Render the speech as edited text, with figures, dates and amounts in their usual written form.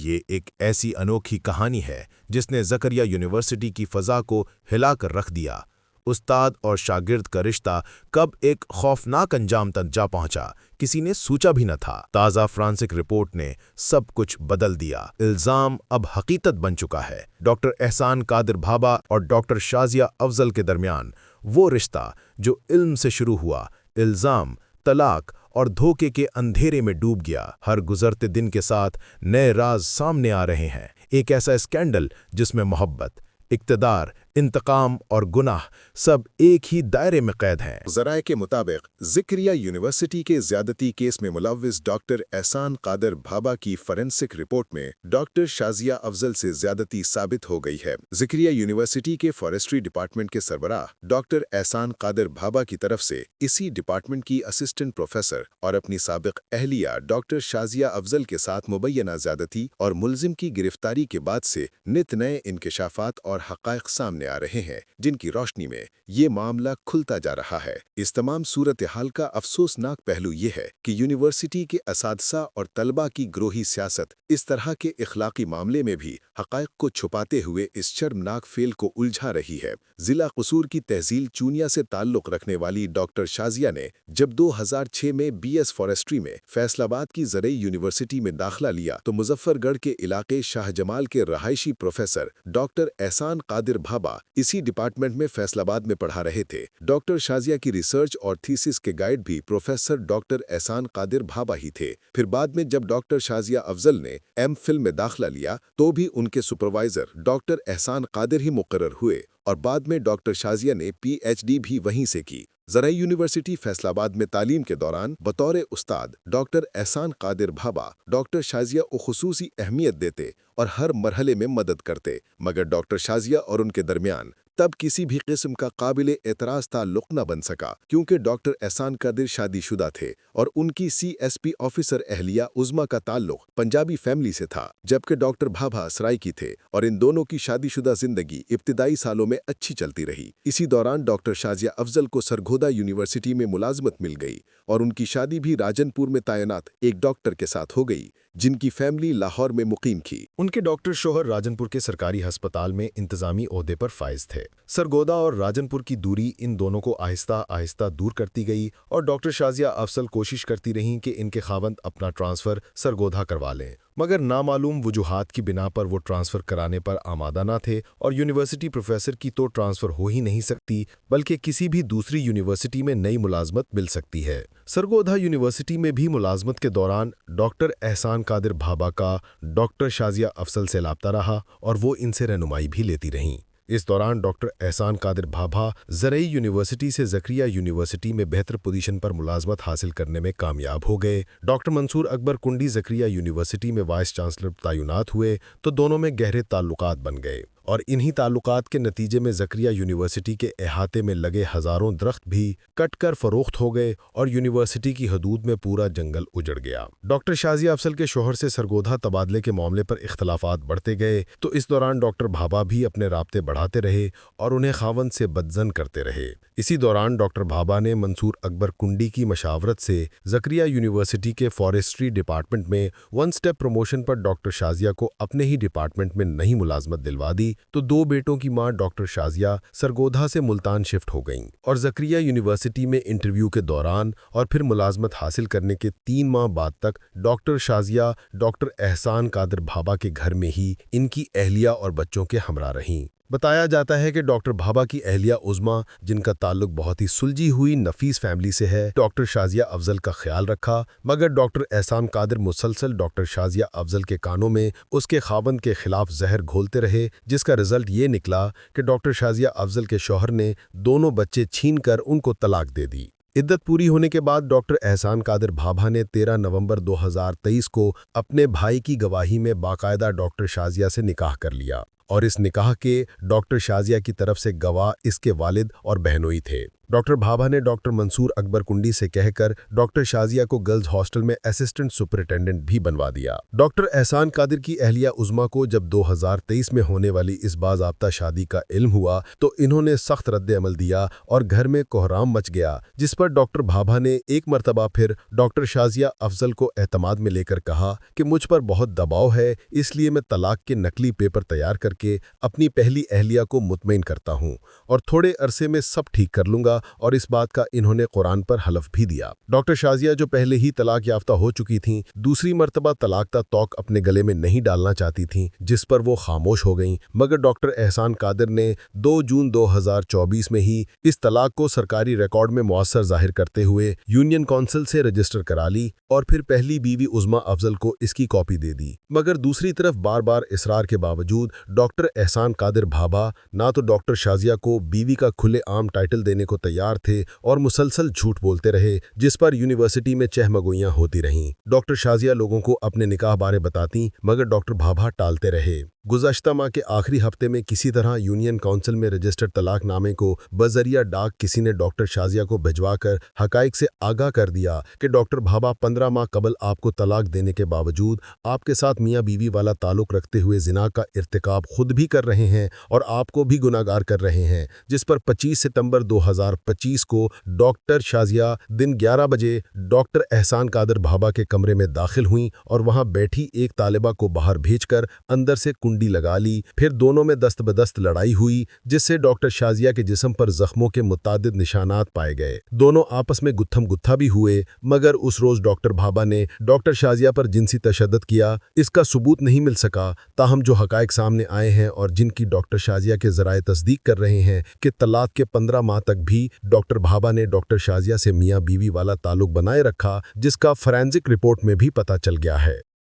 ये एक ऐसी अनोखी कहानी है जिसने ज़करिया यूनिवर्सिटी की फ़ज़ा को हिला कर रख दिया। उस्ताद और शागिर्द का रिश्ता कब एक खौफनाक अंजाम तक जा पहुंचा, किसी ने सोचा भी न था। ताज़ा फ्रांसिक रिपोर्ट ने सब कुछ बदल दिया। इल्ज़ाम अब हकीकत बन चुका है। डॉक्टर एहसान कादिर भाभा और डॉक्टर शाज़िया अफजल के दरमियान वो रिश्ता जो इल्म से शुरू हुआ, इल्ज़ाम, तलाक और धोखे के अंधेरे में डूब गया। हर गुजरते दिन के साथ नए राज सामने आ रहे हैं। एक ऐसा स्कैंडल जिसमें मोहब्बत, इक़्तिदार, इंतकाम और गुनाह सब एक ही दायरे में कैद हैं। ज़राए के मुताबिक ज़करिया यूनिवर्सिटी के ज़्यादती केस में मुलव्विस डॉक्टर एहसान कादिर भाभा की फॉरेंसिक रिपोर्ट में डॉक्टर शाज़िया अफजल से ज़्यादती साबित हो गई है। ज़करिया यूनिवर्सिटी के फॉरेस्ट्री डिपार्टमेंट के सरबराह डॉक्टर एहसान कादिर भाभा की तरफ से इसी डिपार्टमेंट की असिस्टेंट प्रोफेसर और अपनी साबिक अहलिया डॉक्टर शाज़िया अफजल के साथ मुबैना ज़्यादती और मुलजिम की गिरफ्तारी के बाद से नित नए इंकशाफात और हक़ाइक़ सामने आ रहे हैं, जिनकी रोशनी में ये मामला खुलता जा रहा है। इस तमाम सूरत हाल का अफसोसनाक पहलू ये है कि यूनिवर्सिटी के असातिज़ा और तलबा की ग्रोही सियासत इस तरह के इखलाकी मामले में भी हक़ाइक़ को छुपाते हुए इस शर्मनाक फेल को उलझा रही है। ज़िला कसूर की तहसील चूनिया से ताल्लुक़ रखने वाली डॉक्टर शाज़िया ने जब 2006 में BS फॉरेस्ट्री में फैसलाबाद की ज़रई यूनिवर्सिटी में दाखिला लिया तो मुजफ्फरगढ़ के इलाके शाहजमाल के रहायशी प्रोफेसर डॉक्टर एहसान कादिर भाभा इसी डिपार्टमेंट में फैसलाबाद में पढ़ा रहे थे। डॉक्टर शाज़िया की रिसर्च और थीसिस के गाइड भी प्रोफेसर डॉक्टर एहसान कादिर भाभा ही थे। फिर बाद में जब डॉक्टर शाज़िया अफजल ने MPhil में दाखिला लिया तो भी उनके सुपरवाइजर डॉक्टर एहसान कादिर ही मुकर्रर हुए और बाद में डॉक्टर शाज़िया ने PhD भी वहीं से की। ज़राई यूनिवर्सिटी फैसलाबाद में तालीम के दौरान बतौर उस्ताद डॉक्टर एहसान कादिर भाभा डॉक्टर शाज़िया को खुसूसी अहमियत देते और हर मरहले में मदद करते, मगर डॉक्टर शाज़िया और उनके दरमियान तब किसी भी किस्म का काबिल एतराज़ ताल्लुक़ न बन सका, क्योंकि डॉक्टर एहसान कादिर शादीशुदा थे और उनकी CSP ऑफिसर अहलिया उज़्मा का ताल्लुक़ पंजाबी फैमिली से था, जबकि डॉक्टर भाभा सराइकी थे और इन दोनों की शादीशुदा जिंदगी इब्तिदाई सालों में अच्छी चलती रही। इसी दौरान डॉक्टर शाज़िया अफजल को सरगोदा यूनिवर्सिटी में मुलाजमत मिल गई और उनकी शादी भी राजनपुर में तैनात एक डॉक्टर के साथ हो गई, जिनकी फैमिली लाहौर में मुकीम थी। उनके डॉक्टर शोहर राजनपुर के सरकारी अस्पताल में इंतजामी ओहदे पर फाइज थे। सरगोदा और राजनपुर की दूरी इन दोनों को आहिस्ता आहिस्ता दूर करती गई और डॉक्टर शाज़िया अफजल कोशिश करती रहीं कि इनके खावंद अपना ट्रांसफ़र सरगोदा करवा लें, मगर नामालूम वजूहात की बिना पर वो ट्रांसफ़र कराने पर आमादा न थे और यूनिवर्सिटी प्रोफेसर की तो ट्रांसफ़र हो ही नहीं सकती, बल्कि किसी भी दूसरी यूनिवर्सिटी में नई मुलाजमत मिल सकती है। सरगोदा यूनिवर्सिटी में भी मुलाजमत के दौरान डॉक्टर एहसान कादिर भाभा का डॉक्टर शाज़िया अफजल से लापता रहा और वो इनसे रहनुमाई भी लेती रहीं। इस दौरान डॉक्टर एहसान कादिर भाभा ज़रई यूनिवर्सिटी से ज़करिया यूनिवर्सिटी में बेहतर पोजीशन पर मुलाजमत हासिल करने में कामयाब हो गए। डॉक्टर मंसूर अकबर कुंडी ज़करिया यूनिवर्सिटी में वाइस चांसलर तैनात हुए तो दोनों में गहरे ताल्लुकात बन गए और इन्हीं ताल्लुकात के नतीजे में ज़करिया यूनिवर्सिटी के अहाते में लगे हज़ारों दरख्त भी कट कर फ़रोख्त हो गए और यूनिवर्सिटी की हदूद में पूरा जंगल उजड़ गया। डॉक्टर शाज़िया अफजल के शोहर से सरगोधा तबादले के मामले पर इख्तलाफात बढ़ते गए तो इस दौरान डॉक्टर भाभा भी अपने राब्ते बढ़ाते रहे और उन्हें खावंद से बदजन करते रहे। इसी दौरान डॉक्टर भाभा ने मंसूर अकबर कुंडी की मशावरत से ज़करिया यूनिवर्सिटी के फॉरेस्ट्री डिपार्टमेंट में 1 स्टेप प्रमोशन पर डॉक्टर शाज़िया को अपने ही डिपार्टमेंट में नई मुलाजमत दिलवा दी तो 2 बेटों की मां डॉक्टर शाज़िया सरगोधा से मुल्तान शिफ्ट हो गईं और ज़करिया यूनिवर्सिटी में इंटरव्यू के दौरान और फिर मुलाजमत हासिल करने के 3 माह बाद तक डॉक्टर शाज़िया डॉक्टर एहसान कादिर भाभा के घर में ही इनकी अहलिया और बच्चों के हमरा रहीं। बताया जाता है कि डॉक्टर भाभा की अहलिया उज़्मा, जिनका ताल्लुक बहुत ही सुलझी हुई नफीस फैमिली से है, डॉक्टर शाज़िया अफजल का ख्याल रखा, मगर डॉक्टर एहसान कादिर मुसलसल डॉक्टर शाज़िया अफजल के कानों में उसके खावंद के खिलाफ जहर घोलते रहे, जिसका रिजल्ट ये निकला कि डॉक्टर शाज़िया अफजल के शौहर ने दोनों बच्चे छीन कर उनको तलाक दे दी। इद्दत पूरी होने के बाद डॉक्टर एहसान कादिर भाभा ने 13 नवंबर 2023 को अपने भाई की गवाही में बाकायदा डॉक्टर शाज़िया से निकाह कर लिया और इस निकाह के डॉक्टर शाज़िया की तरफ से गवाह इसके वालिद और बहनोई थे। डॉक्टर भाभा ने डॉक्टर मंसूर अकबर कुंडी से कहकर डॉक्टर शाजिया को गर्ल्स हॉस्टल में असिस्टेंट सुपरिटेंडेंट भी बनवा दिया। डॉक्टर एहसान कादिर की अहलिया उज़्मा को जब 2023 में होने वाली इस बाज़ाब्ता शादी का इल्म हुआ तो इन्होंने सख्त रद्द-ए-अमल दिया और घर में कोहराम मच गया, जिस पर डॉक्टर भाभा ने एक मर्तबा फिर डॉक्टर शाजिया अफजल को एतमाद में लेकर कहा कि मुझ पर बहुत दबाव है, इसलिए मैं तलाक के नकली पेपर तैयार करके अपनी पहली अहलिया को मुतमईन करता हूँ और थोड़े अरसे में सब ठीक कर लूंगा, और इस बात का इन्होंने कुरान पर हलफ भी दिया। डॉक्टर शाजिया जो पहले ही तलाक याफ्ता हो चुकी थीं, दूसरी मर्तबा तलाक का तौक अपने गले में नहीं डालना चाहती थीं, जिस पर वो खामोश हो गईं, मगर डॉक्टर एहसान कादिर ने 2 जून 2024 में ही इस तलाक को सरकारी रिकॉर्ड में मुअस्सर जाहिर करते हुए यूनियन काउंसिल से रजिस्टर करा ली और फिर पहली बीवी उज़्मा अफजल को इसकी कॉपी दे दी। मगर दूसरी तरफ बार बार इसरार के बावजूद डॉक्टर एहसान कादिर भाभा ना तो डॉक्टर शाजिया को बीवी का खुले आम टाइटल देने को तैयार थे और मुसलसल झूठ बोलते रहे, जिस पर यूनिवर्सिटी में चहमगोइयां होती रहीं। डॉक्टर शाजिया लोगों को अपने निकाह बारे बताती, मगर डॉक्टर भाभा टालते रहे। गुज़श्ता माह के आखिरी हफ्ते में किसी तरह यूनियन काउंसिल में रजिस्टर्ड तलाकनामे को बजरिया डाक किसी ने डॉक्टर शाजिया को भिजवाकर हकाइक से आगाह कर दिया कि डॉक्टर भाभा 15 माह कबल आपको तलाक देने के बावजूद आपके साथ मियाँ बीवी वाला ताल्लुक रखते हुए जिना का इर्तिकाब खुद भी कर रहे हैं और आपको भी गुनाहगार कर रहे हैं, जिस पर 25 सितंबर 2025 को डॉक्टर शाजिया दिन 11 बजे डॉक्टर एहसान कादिर भाभा के कमरे में दाखिल हुईं और वहां बैठी एक तालिबा को बाहर भेजकर अंदर से कुंडी लगा ली। फिर दोनों में दस्त बदस्त लड़ाई हुई, जिससे डॉक्टर शाजिया के जिस्म पर जख्मों के मुतादिद निशानात पाए गए। दोनों आपस में गुत्थम गुत्था भी हुए, मगर उस रोज डॉक्टर भाभा ने डॉक्टर शाजिया पर जिनसी तशद्दुद किया, इसका सबूत नहीं मिल सका। ताहम जो हकाइक सामने आए हैं और जिनकी डॉक्टर शाजिया के ज़राए तस्दीक कर रहे हैं कि तलाक के 15 माह तक भी डॉक्टर भाभा ने डॉक्टर शाजिया से मियाँ बीवी वाला ताल्लुक बनाए रखा, जिसका फॉरेंसिक रिपोर्ट में भी पता चल गया है।